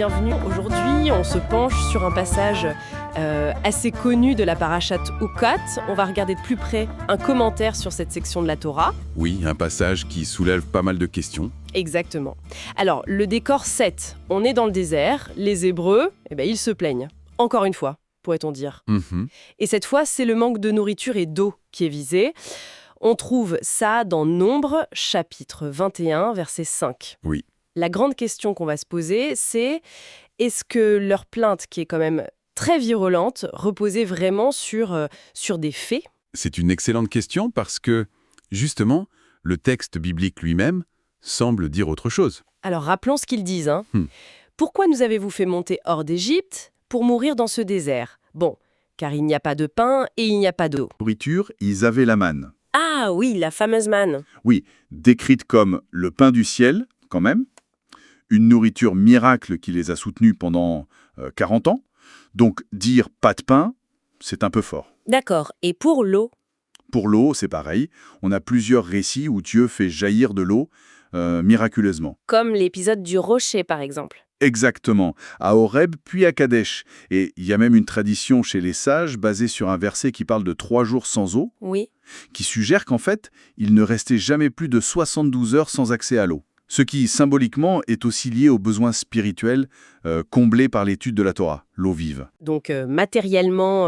bienvenue. Aujourd'hui, on se penche sur un passage assez connu de la parachate Ukat. On va regarder de plus près un commentaire sur cette section de la Torah. Oui, un passage qui soulève pas mal de questions. Exactement. Alors, le décor 7, on est dans le désert. Les Hébreux, ils se plaignent. Encore une fois, pourrait-on dire. Et cette fois, c'est le manque de nourriture et d'eau qui est visé. On trouve ça dans Nombre, chapitre 21, verset 5. Oui. La grande question qu'on va se poser, c'est est-ce que leur plainte, qui est quand même très virulente, reposait vraiment sur des faits ? C'est une excellente question parce que, justement, le texte biblique lui-même semble dire autre chose. Alors rappelons ce qu'ils disent. Pourquoi nous avez-vous fait monter hors d'Égypte pour mourir dans ce désert ? Bon, car il n'y a pas de pain et il n'y a pas d'eau. Nourriture, ils avaient la manne. Ah oui, la fameuse manne. Oui, décrite comme le pain du ciel, quand même. Une nourriture miracle qui les a soutenus pendant 40 ans. Donc dire pas de pain, c'est un peu fort. D'accord. Et pour l'eau ? Pour l'eau, c'est pareil. On a plusieurs récits où Dieu fait jaillir de l'eau miraculeusement. Comme l'épisode du rocher, par exemple. Exactement, à Horeb puis à Kadesh. Et il y a même une tradition chez les sages basée sur un verset qui parle de 3 jours sans eau, Oui. qui suggère qu'en fait, il ne restait jamais plus de 72 heures sans accès à l'eau. Ce qui, symboliquement, est aussi lié aux besoins spirituels comblés par l'étude de la Torah, l'eau vive. Donc matériellement,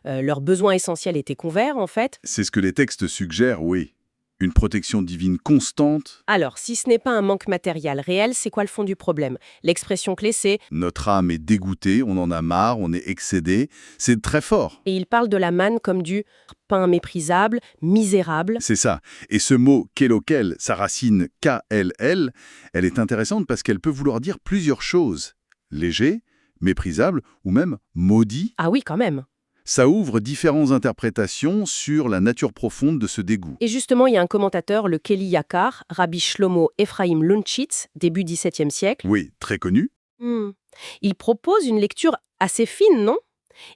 leurs besoins essentiels étaient couverts, en fait. C'est ce que les textes suggèrent, oui. Une protection divine constante. Alors, si ce n'est pas un manque matériel réel, c'est quoi le fond du problème ? L'expression clé, c'est « Notre âme est dégoûtée, on en a marre, on est excédé. C'est très fort. et il parle de la manne comme du pain méprisable, misérable. C'est ça. Et ce mot « kelokel », sa racine « K-L-L », elle est intéressante parce qu'elle peut vouloir dire plusieurs choses. Léger, méprisable ou même maudit. Ah oui, quand même. Ça ouvre différentes interprétations sur la nature profonde de ce dégoût. Et justement, il y a un commentateur, le Keli Yakar, Rabbi Shlomo Ephraim Lunchitz, début XVIIe siècle. Oui, très connu. Il propose une lecture assez fine, non ?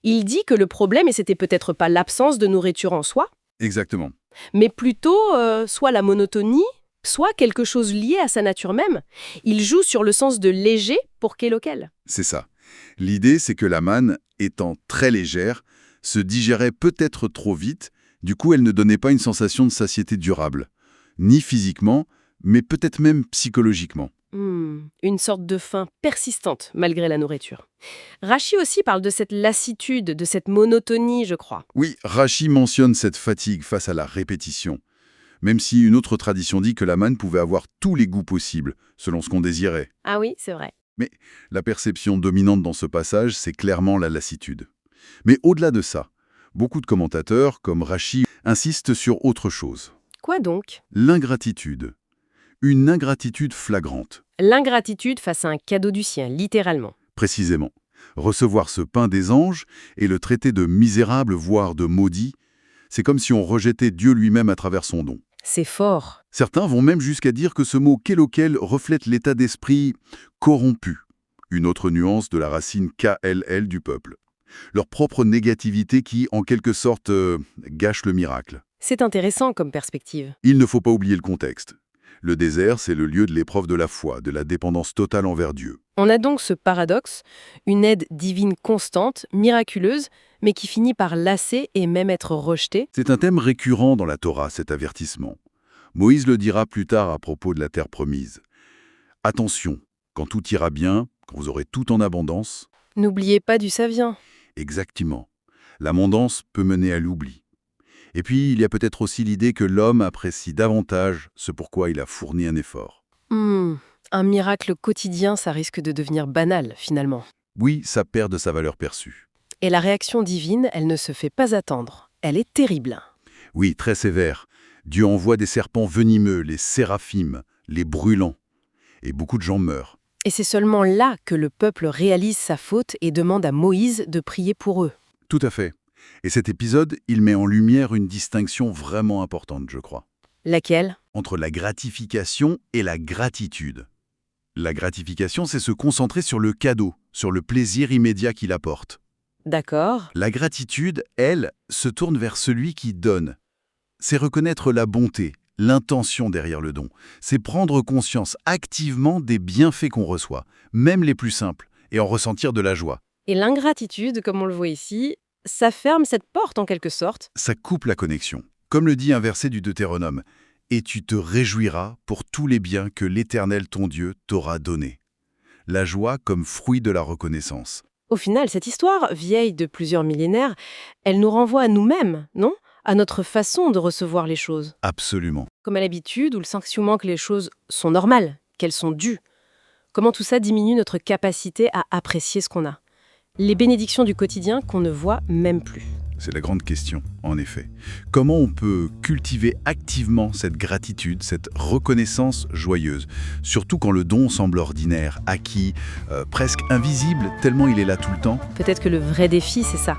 Il dit que le problème, et c'était peut-être pas l'absence de nourriture en soi, Exactement. mais plutôt soit la monotonie, soit quelque chose lié à sa nature même. Il joue sur le sens de léger pour Kelokel. C'est ça. L'idée, c'est que la manne, étant très légère, se digérait peut-être trop vite, du coup elle ne donnait pas une sensation de satiété durable. Ni physiquement, mais peut-être même psychologiquement. Une sorte de faim persistante malgré la nourriture. Rachi aussi parle de cette lassitude, de cette monotonie, je crois. Oui, Rachi mentionne cette fatigue face à la répétition. Même si une autre tradition dit que la manne pouvait avoir tous les goûts possibles, selon ce qu'on désirait. Ah oui, c'est vrai. La perception dominante dans ce passage, c'est clairement la lassitude. Mais au-delà de ça, beaucoup de commentateurs, comme Rachi, insistent sur autre chose. Quoi donc ? L'ingratitude. Une ingratitude flagrante. L'ingratitude face à un cadeau du ciel, littéralement. Précisément. Recevoir ce pain des anges et le traiter de misérable, voire de maudit, c'est comme si on rejetait Dieu lui-même à travers son don. C'est fort. Certains vont même jusqu'à dire que ce mot « kelokel » reflète l'état d'esprit corrompu, une autre nuance de la racine KLL du peuple. Leur propre négativité qui, en quelque sorte, gâche le miracle. C'est intéressant comme perspective. Il ne faut pas oublier le contexte. Le désert, c'est le lieu de l'épreuve de la foi, de la dépendance totale envers Dieu. On a donc ce paradoxe, une aide divine constante, miraculeuse, mais qui finit par lasser et même être rejetée. C'est un thème récurrent dans la Torah, cet avertissement. Moïse le dira plus tard à propos de la terre promise. Attention, quand tout ira bien, quand vous aurez tout en abondance, N'oubliez pas d'où ça vient. exactement, l'abondance peut mener à l'oubli. Et puis, il y a peut-être aussi l'idée que l'homme apprécie davantage ce pourquoi il a fourni un effort. Un miracle quotidien, ça risque de devenir banal, finalement. Oui, ça perd de sa valeur perçue. Et la réaction divine, elle ne se fait pas attendre. Elle est terrible. Oui, très sévère. Dieu envoie des serpents venimeux, les séraphim, les brûlants. Et beaucoup de gens meurent. Et c'est seulement là que le peuple réalise sa faute et demande à Moïse de prier pour eux. Tout à fait. Et cet épisode, il met en lumière une distinction vraiment importante, je crois, Laquelle ? entre la gratification et la gratitude. La gratification, c'est se concentrer sur le cadeau, sur le plaisir immédiat qu'il apporte. D'accord. La gratitude, elle, se tourne vers celui qui donne. C'est reconnaître la bonté, l'intention derrière le don. C'est prendre conscience activement des bienfaits qu'on reçoit, même les plus simples, et en ressentir de la joie. Et l'ingratitude, comme on le voit ici, ça ferme cette porte en quelque sorte. Ça coupe la connexion. Comme le dit un verset du Deutéronome, « Et tu te réjouiras pour tous les biens que l'Éternel ton Dieu t'aura donnés. » La joie comme fruit de la reconnaissance. Au final, cette histoire, vieille de plusieurs millénaires, elle nous renvoie à nous-mêmes, non ? À notre façon de recevoir les choses. Absolument. Comme à l'habitude, ou le sentiment que les choses sont normales, qu'elles sont dues. Comment tout ça diminue notre capacité à apprécier ce qu'on a. Les bénédictions du quotidien qu'on ne voit même plus. C'est la grande question, en effet. Comment on peut cultiver activement cette gratitude, cette reconnaissance joyeuse, surtout quand le don semble ordinaire, acquis, presque invisible, tellement il est là tout le temps? Peut-être que le vrai défi, c'est ça.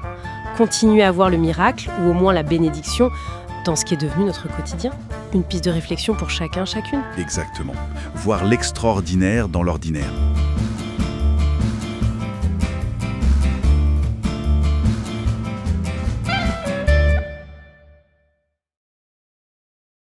Continuer à voir le miracle, ou au moins la bénédiction, dans ce qui est devenu notre quotidien. Une piste de réflexion pour chacun, chacune. Exactement. Voir l'extraordinaire dans l'ordinaire.